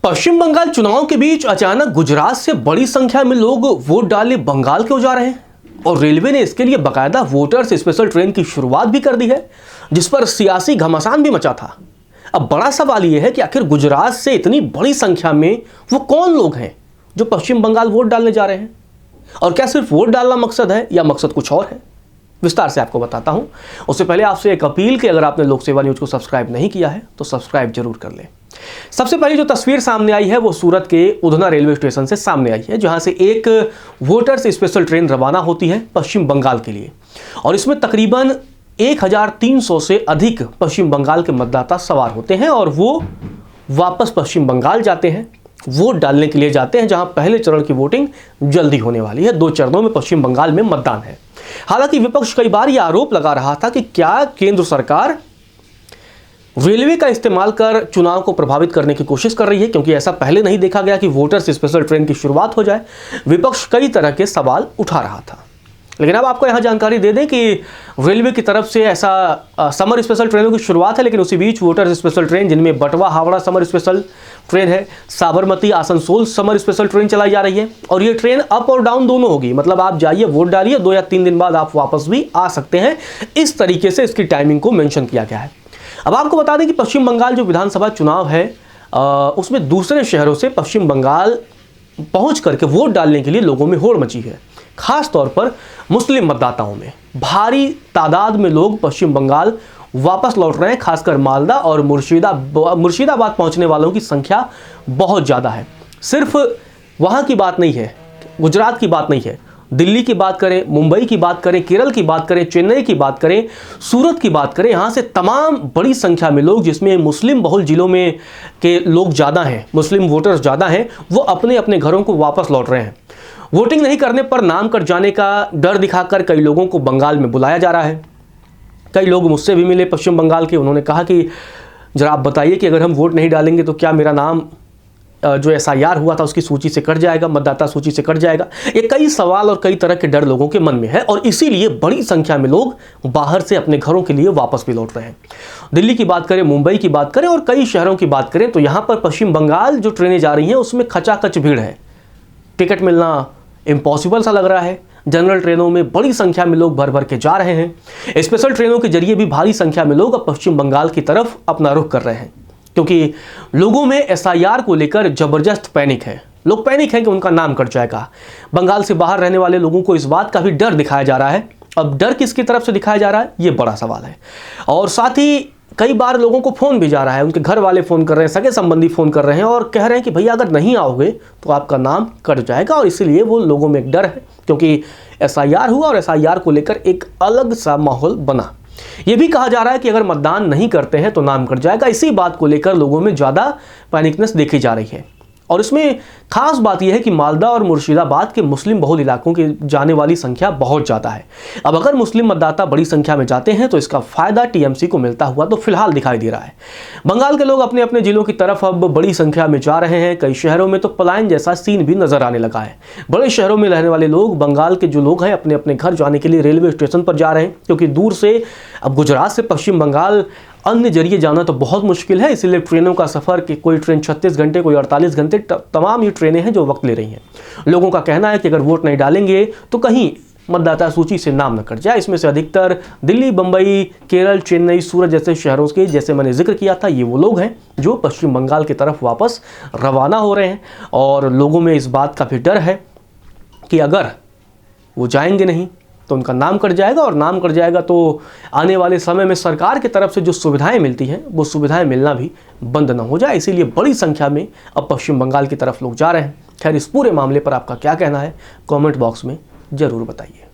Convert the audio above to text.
पश्चिम बंगाल चुनाव के बीच अचानक गुजरात से बड़ी संख्या में लोग वोट डालने बंगाल क्यों जा रहे हैं और रेलवे ने इसके लिए बाकायदा वोटर्स स्पेशल ट्रेन की शुरुआत भी कर दी है, जिस पर सियासी घमासान भी मचा था। अब बड़ा सवाल यह है कि आखिर गुजरात से इतनी बड़ी संख्या में वो कौन लोग हैं जो पश्चिम बंगाल वोट डालने जा रहे हैं, और क्या सिर्फ वोट डालना मकसद है या मकसद कुछ और है। विस्तार से आपको बताता हूं। उससे पहले आपसे एक अपील कि अगर आपने लोक सेवा न्यूज को सब्सक्राइब नहीं किया है तो सब्सक्राइब जरूर कर लें। सबसे पहले जो तस्वीर सामने आई है वो सूरत के उधना रेलवे स्टेशन से सामने आई है, जहां से एक वोटर्स स्पेशल ट्रेन रवाना होती है पश्चिम बंगाल के लिए, और इसमें तकरीबन 1300 से अधिक पश्चिम बंगाल के मतदाता सवार होते हैं और वो वापस पश्चिम बंगाल जाते हैं, वोट डालने के लिए जाते हैं, जहां पहले चरण की वोटिंग जल्दी होने वाली है। 2 चरणों में पश्चिम बंगाल में मतदान है। हालांकि विपक्ष कई बार यह आरोप लगा रहा था कि क्या केंद्र सरकार रेलवे का इस्तेमाल कर चुनाव को प्रभावित करने की कोशिश कर रही है, क्योंकि ऐसा पहले नहीं देखा गया कि वोटर्स स्पेशल ट्रेन की शुरुआत हो जाए। विपक्ष कई तरह के सवाल उठा रहा था, लेकिन अब आपको यहां जानकारी दे दें कि रेलवे की तरफ से ऐसा समर स्पेशल ट्रेनों की शुरुआत है, लेकिन उसी बीच वोटर्स स्पेशल ट्रेन जिनमें बटवा हावड़ा समर स्पेशल ट्रेन है, Sabarmati Asansol summer special train चलाई जा रही है, और ये ट्रेन अप और डाउन दोनों होगी। मतलब आप जाइए, वोट डालिए, 2 या 3 दिन बाद आप वापस भी आ सकते हैं। इस तरीके से इसकी टाइमिंग को मेंशन किया गया है। अब आपको बता दें कि पश्चिम बंगाल जो विधानसभा चुनाव है उसमें दूसरे शहरों से पश्चिम बंगाल पहुंच करके वोट डालने के लिए लोगों में होड़ मची है। खास तौर पर मुस्लिम मतदाताओं में भारी तादाद में लोग पश्चिम बंगाल वापस लौट रहे हैं। खासकर मालदा और मुर्शिदाबाद पहुंचने वालों की संख्या बहुत ज़्यादा है। सिर्फ वहाँ की बात नहीं है, गुजरात की बात नहीं है, दिल्ली की बात करें, मुंबई की बात करें, केरल की बात करें, चेन्नई की बात करें, सूरत की बात करें, यहाँ से तमाम बड़ी संख्या में लोग, जिसमें मुस्लिम बहुल जिलों में के लोग ज़्यादा हैं, मुस्लिम वोटर्स ज़्यादा हैं, वो अपने अपने घरों को वापस लौट रहे हैं। वोटिंग नहीं करने पर नाम कट जाने का डर दिखाकर कई लोगों को बंगाल में बुलाया जा रहा है। कई लोग मुझसे भी मिले पश्चिम बंगाल के, उन्होंने कहा कि जरा आप बताइए कि अगर हम वोट नहीं डालेंगे तो क्या मेरा नाम जो SIR हुआ था उसकी सूची से कट जाएगा, मतदाता सूची से कट जाएगा। ये कई सवाल और कई तरह के डर लोगों के मन में है, और इसीलिए बड़ी संख्या में लोग बाहर से अपने घरों के लिए वापस भी लौट रहे हैं। दिल्ली की बात करें, मुंबई की बात करें और कई शहरों की बात करें तो यहाँ पर पश्चिम बंगाल जो ट्रेनें जा रही हैं उसमें खचाखच भीड़ है। टिकट मिलना इम्पॉसिबल सा लग रहा है। जनरल ट्रेनों में बड़ी संख्या में लोग भर भर के जा रहे हैं। स्पेशल ट्रेनों के जरिए भी भारी संख्या में लोग अब पश्चिम बंगाल की तरफ अपना रुख कर रहे हैं, क्योंकि लोगों में SIR को लेकर जबरदस्त पैनिक है। लोग पैनिक हैं कि उनका नाम कट जाएगा। बंगाल से बाहर रहने वाले लोगों को इस बात का भी डर दिखाया जा रहा है। अब डर किसकी तरफ से दिखाया जा रहा है, ये बड़ा सवाल है। और साथ ही कई बार लोगों को फ़ोन भी जा रहा है, उनके घर वाले फ़ोन कर रहे हैं, सगे संबंधी फ़ोन कर रहे हैं और कह रहे हैं कि भैया अगर नहीं आओगे तो आपका नाम कट जाएगा। और इसीलिए वो लोगों में एक डर है, क्योंकि SIR हुआ और SIR को लेकर एक अलग सा माहौल बना। ये भी कहा जा रहा है कि अगर मतदान नहीं करते हैं तो नाम कट जाएगा। इसी बात को लेकर लोगों में ज़्यादा पैनिकनेस देखी जा रही है। और इसमें खास बात यह है कि मालदा और मुर्शिदाबाद के मुस्लिम बहुल इलाकों की जाने वाली संख्या बहुत ज़्यादा है। अब अगर मुस्लिम मतदाता बड़ी संख्या में जाते हैं तो इसका फ़ायदा TMC को मिलता हुआ तो फिलहाल दिखाई दे रहा है। बंगाल के लोग अपने अपने जिलों की तरफ अब बड़ी संख्या में जा रहे हैं। कई शहरों में तो पलायन जैसा सीन भी नजर आने लगा है। बड़े शहरों में रहने वाले लोग, बंगाल के जो लोग हैं, अपने अपने घर जाने के लिए रेलवे स्टेशन पर जा रहे हैं, क्योंकि दूर से अब गुजरात से पश्चिम बंगाल अन्य जरिए जाना तो बहुत मुश्किल है। इसलिए ट्रेनों का सफ़र, कि कोई ट्रेन 36 घंटे, कोई 48 घंटे, तमाम ये ट्रेनें हैं जो वक्त ले रही हैं। लोगों का कहना है कि अगर वोट नहीं डालेंगे तो कहीं मतदाता सूची से नाम न कट जाए। इसमें से अधिकतर दिल्ली, बम्बई, केरल, चेन्नई, सूरत जैसे शहरों के, जैसे मैंने जिक्र किया था, ये वो लोग हैं जो पश्चिम बंगाल की तरफ वापस रवाना हो रहे हैं। और लोगों में इस बात का भी डर है कि अगर वो जाएंगे नहीं तो उनका नाम कट जाएगा, और नाम कट जाएगा तो आने वाले समय में सरकार की तरफ से जो सुविधाएं मिलती हैं वो सुविधाएं मिलना भी बंद ना हो जाए। इसीलिए बड़ी संख्या में अब पश्चिम बंगाल की तरफ लोग जा रहे हैं। खैर, इस पूरे मामले पर आपका क्या कहना है, कमेंट बॉक्स में ज़रूर बताइए।